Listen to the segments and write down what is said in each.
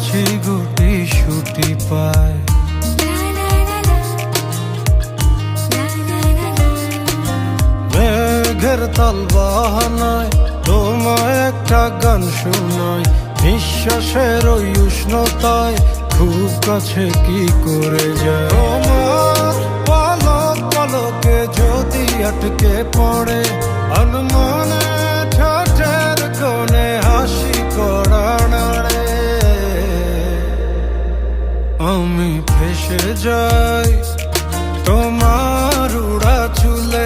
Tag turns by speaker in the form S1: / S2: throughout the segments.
S1: মাছি গুটি সুটি পায়। মেঘের তাল বাহানায় তোমায় একটা গান শোনায়, নিঃশ্বাসের ওই উষ্ণতায় খুব কাছে কি করে যায়। তোমার পলক পলকে যদি আটকে পড়ে অনুমানে ঠোঁটের কোণে হাসি করা নাড়ে, আমি ফেসে যাই তোমার উড়া চুলে,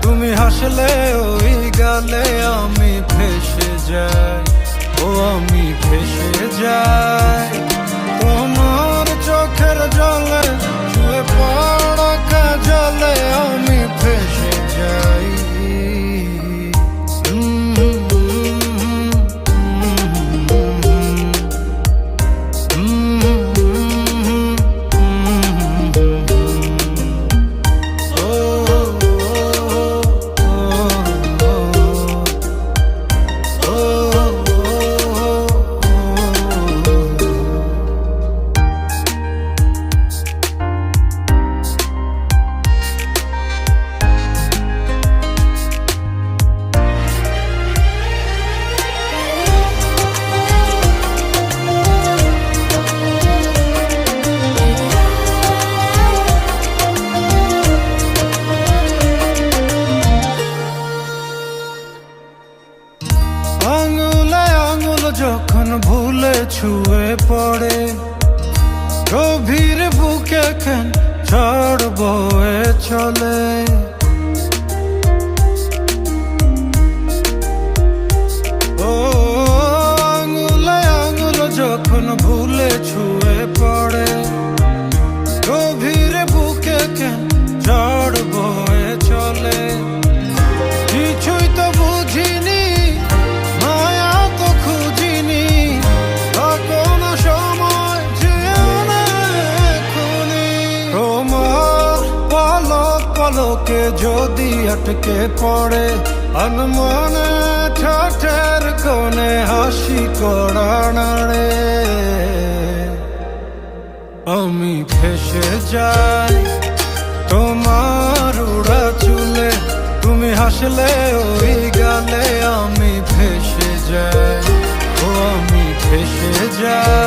S1: তুমি হাসলে ওই গালে আমি ফেসে যাই। ও আমি ফেসে যাই তোমার চোখের জলে, ছুঁয়ে পড়া কাজলে আমি ফেসে যাই। আঙুলে আঙুল যখন ভুলে ছুঁয়ে পড়ে, গভীর বুকে কেন ঝড় বয়ে চলে। ও আঙুলে আঙুল যখন ভুলে ছুঁয়ে পড়ে, গভীর বুকে কেন ঝড় বয়ে চলে। কিছুই তো বুঝিনি, মায়া তো খুঁজিনি, কোনো সময় যেও না এখনি। তোমার পলক পলকে যদি আটকে পড়ে অনুমানে ঠোঁটের কোণে হাসি করা নাড়ে, আমি ফেসে যাই তোমার উড়া চুলে, তুমি হাসলে ওই গালে আমি ফেসে যাই। ও আমি ফেসে যাই।